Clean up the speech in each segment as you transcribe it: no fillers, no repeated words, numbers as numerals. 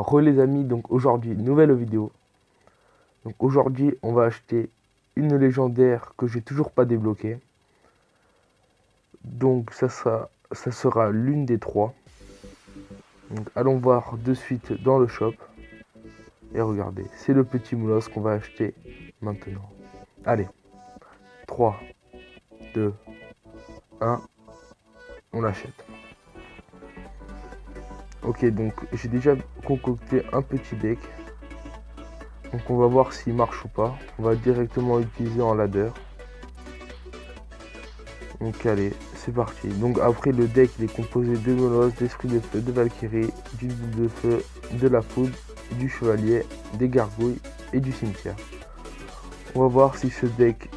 Les amis, donc aujourd'hui, nouvelle vidéo. Donc aujourd'hui, on va acheter une légendaire que j'ai toujours pas débloquée. Donc ça sera l'une des trois. Donc allons voir de suite dans le shop. Et regardez, c'est le petit moulos qu'on va acheter maintenant. Allez, 3, 2, 1, on l'achète. Ok, donc j'ai déjà concocté un petit deck. Donc on va voir s'il marche ou pas. On va directement l'utiliser en ladder. Donc allez, c'est parti. Donc après le deck il est composé de Moloss, d'Esprit de Feu, de Valkyrie, d'une boule de feu, de la foudre, du chevalier, des gargouilles et du cimetière. On va voir si ce deck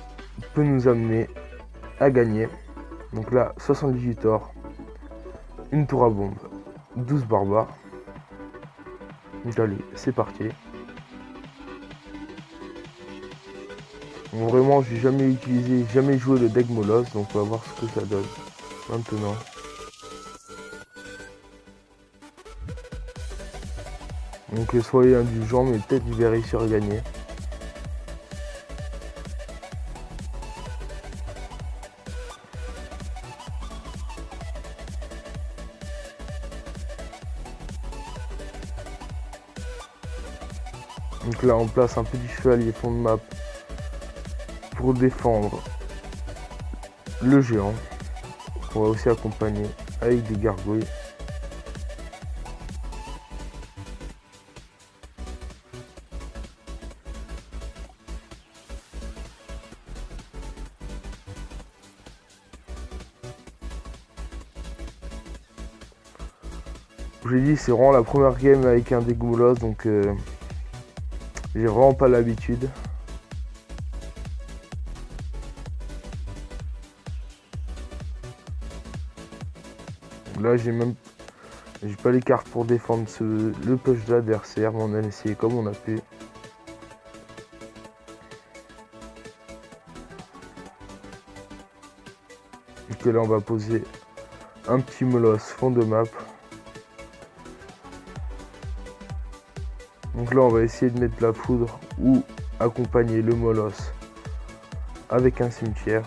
peut nous amener à gagner. Donc là, 78 or, une tour à bombe, 12 barbares. Donc allez, c'est parti. Bon, vraiment, j'ai jamais utilisé, jamais joué le deck Moloss, donc on va voir ce que ça donne maintenant. Donc soyez indulgents, mais peut-être il va réussir à gagner. Donc là on place un petit chevalier fond de map pour défendre le géant. On va aussi accompagner avec des gargouilles. J'ai dit c'est vraiment la première game avec un deck Moloss, donc j'ai vraiment pas l'habitude. Là j'ai pas les cartes pour défendre le push de l'adversaire, mais on a essayé comme on a pu. Donc là on va poser un petit Moloss fond de map. Donc là on va essayer de mettre la foudre ou accompagner le Moloss avec un cimetière.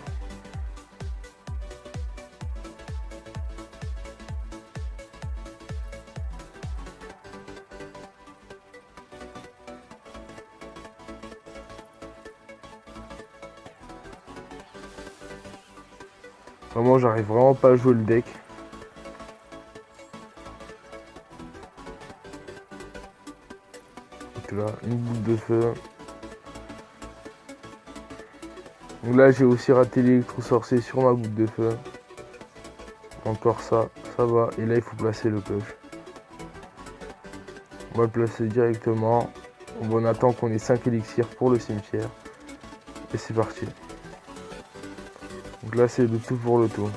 Vraiment j'arrive vraiment pas à jouer le deck. Donc là une boule de feu. Donc là j'ai aussi raté l'électro-sorcier sur ma boule de feu. Encore ça va. Et là il faut placer le push. On va le placer directement. On attend qu'on ait 5 élixirs pour le cimetière. Et c'est parti. Donc là c'est le tout pour le tout.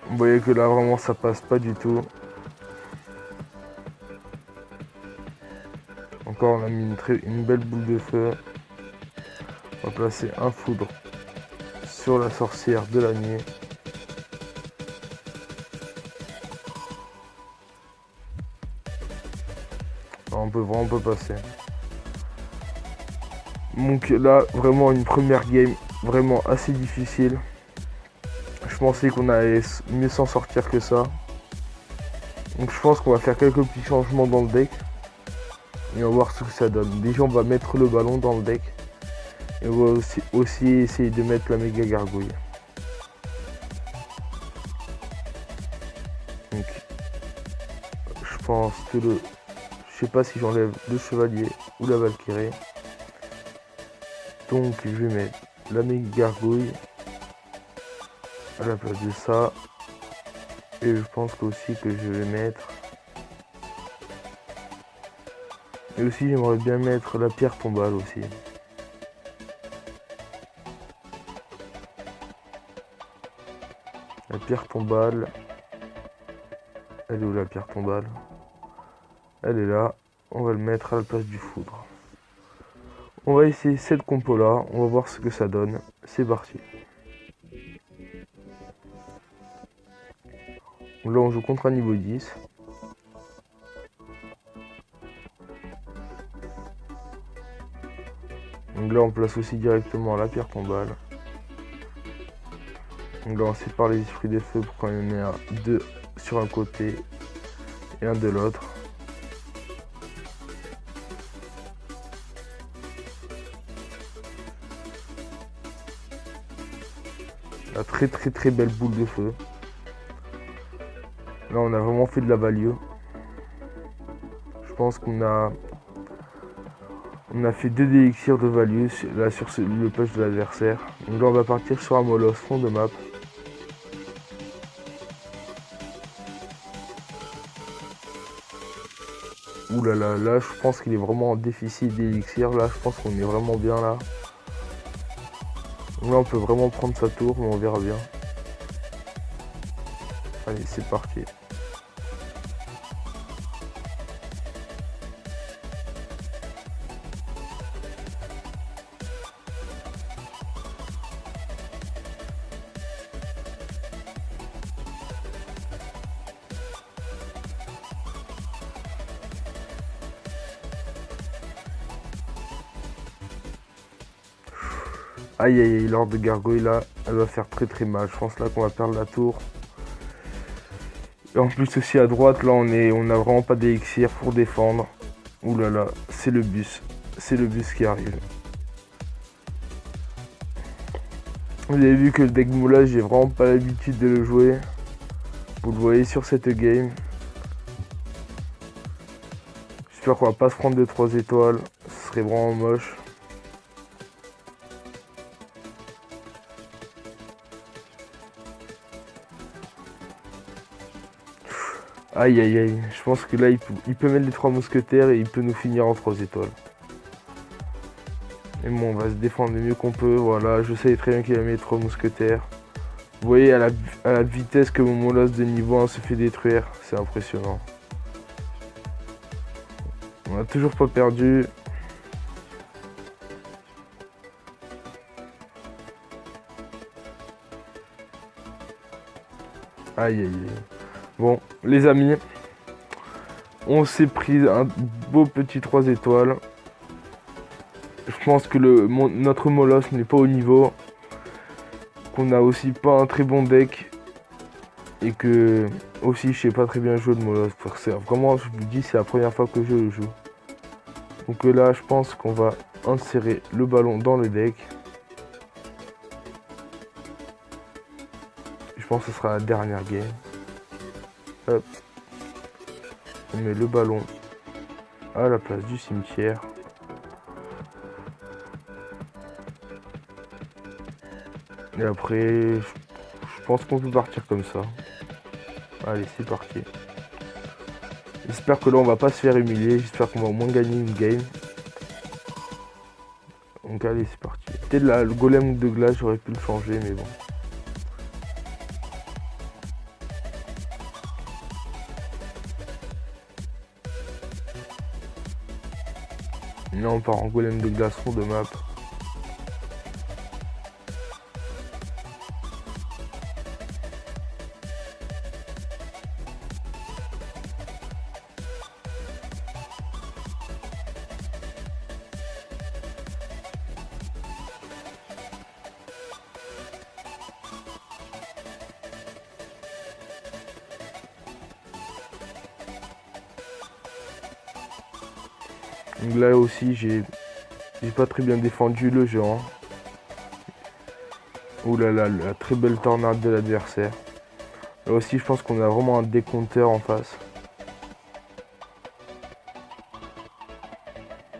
Vous voyez que là vraiment ça passe pas du tout. Encore on a mis une belle boule de feu. On va placer un foudre sur la sorcière de la nuit. On peut vraiment pas passer. Donc là vraiment une première game vraiment assez difficile. Je pensais qu'on allait mieux s'en sortir que ça. Donc je pense qu'on va faire quelques petits changements dans le deck. Et on va voir ce que ça donne. Déjà on va mettre le ballon dans le deck. Et on va aussi essayer de mettre la méga gargouille. Donc je pense que je sais pas si j'enlève le chevalier ou la valkyrie. Donc je vais mettre la méga gargouille à la place de ça. Et je pense aussi que je vais mettre... Et aussi j'aimerais bien mettre la pierre tombale aussi. La pierre tombale. Elle est où la pierre tombale? Elle est là. On va le mettre à la place du foudre. On va essayer cette compo là. On va voir ce que ça donne. C'est parti. Là on joue contre un niveau 10. Donc là on place aussi directement la pierre tombale. Donc là on sépare les esprits des feux pour qu'il y en ait deux sur un côté et un de l'autre. La très belle boule de feu. Là on a vraiment fait de la value. Je pense qu'on a fait 2 élixirs de value là sur le push de l'adversaire. Donc là on va partir sur un molosse fond de map. Ouh là là, là je pense qu'il est vraiment en déficit d'élixir. Là je pense qu'on est vraiment bien là. Donc là on peut vraiment prendre sa tour, mais on verra bien. Allez c'est parti. Aïe aïe aïe, l'ordre de gargouille là, elle va faire très mal. Je pense là qu'on va perdre la tour. Et en plus aussi à droite, là on a vraiment pas d'élixir pour défendre. Ouh là là, c'est le bus. C'est le bus qui arrive. Vous avez vu que le deck moulage, j'ai vraiment pas l'habitude de le jouer. Vous le voyez sur cette game. J'espère qu'on va pas se prendre de 3 étoiles. Ce serait vraiment moche. Aïe aïe aïe, je pense que là il peut mettre les 3 mousquetaires et il peut nous finir en 3 étoiles. Mais bon, on va se défendre le mieux qu'on peut. Voilà, je sais très bien qu'il a mis les 3 mousquetaires. Vous voyez à la vitesse que mon molosse de niveau 1 se fait détruire, c'est impressionnant. On a toujours pas perdu. Aïe aïe aïe. Bon, les amis, on s'est pris un beau petit 3 étoiles. Je pense que notre molosse n'est pas au niveau. Qu'on a aussi pas un très bon deck. Et que aussi je sais pas très bien jouer le molosse. Vraiment, je vous dis, c'est la première fois que je le joue. Donc là, je pense qu'on va insérer le ballon dans le deck. Je pense que ce sera la dernière game. Hop. On met le ballon à la place du cimetière. Et après, je pense qu'on peut partir comme ça. Allez, c'est parti. J'espère que là, on va pas se faire humilier. J'espère qu'on va au moins gagner une game. Donc allez, c'est parti. Peut-être le golem de glace, j'aurais pu le changer, mais bon. Là on part en golem de glaçon de map. Donc là aussi j'ai pas très bien défendu le géant. Ouh là là, la très belle tornade de l'adversaire. Là aussi je pense qu'on a vraiment un décompteur en face.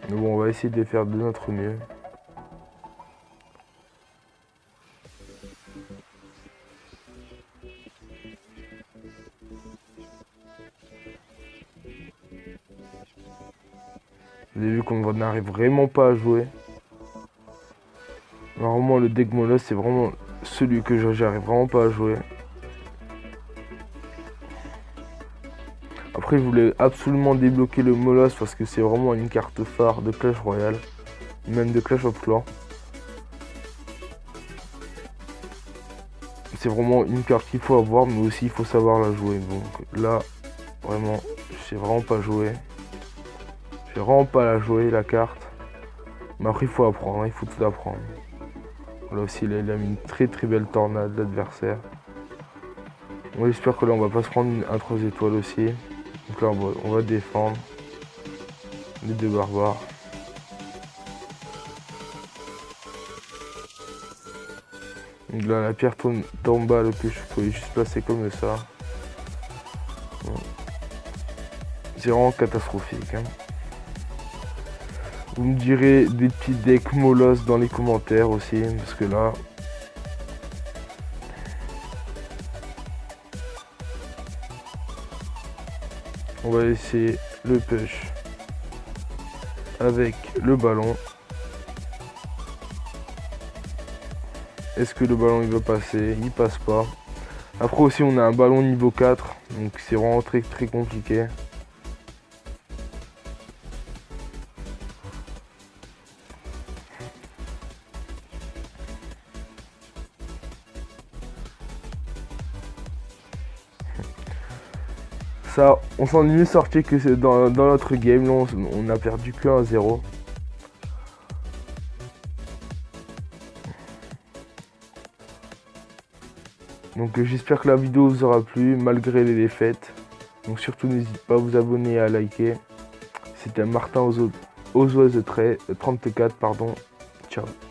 Mais bon, on va essayer de faire de notre mieux. Vous avez vu qu'on n'arrive vraiment pas à jouer. Normalement le deck molosse c'est vraiment celui que j'arrive vraiment pas à jouer. Après je voulais absolument débloquer le molosse parce que c'est vraiment une carte phare de Clash Royale. Même de Clash of Clans. C'est vraiment une carte qu'il faut avoir, mais aussi il faut savoir la jouer. Donc là, vraiment, je sais vraiment pas jouer. Je sais vraiment pas la jouer la carte. Mais après, il faut apprendre, il faut tout apprendre. Là aussi, là, il a mis une très très belle tornade, l'adversaire. On espère que là, on va pas se prendre un 3 étoiles aussi. Donc là, on va défendre les deux barbares. Donc là, la pierre tombe bas, que je pouvais juste placer comme ça. Bon. C'est vraiment catastrophique. Hein. Vous me direz des petits decks molosses dans les commentaires aussi, parce que là... On va laisser le push avec le ballon. Est-ce que le ballon il va passer? Il passe pas. Après aussi on a un ballon niveau 4, donc c'est vraiment très très compliqué. Ça, on s'en est mieux sorti que dans notre game. Là, on a perdu que 1-0. Donc j'espère que la vidéo vous aura plu malgré les défaites. Donc surtout n'hésitez pas à vous abonner et à liker. C'était Martin Ozoise 34, pardon. Ciao.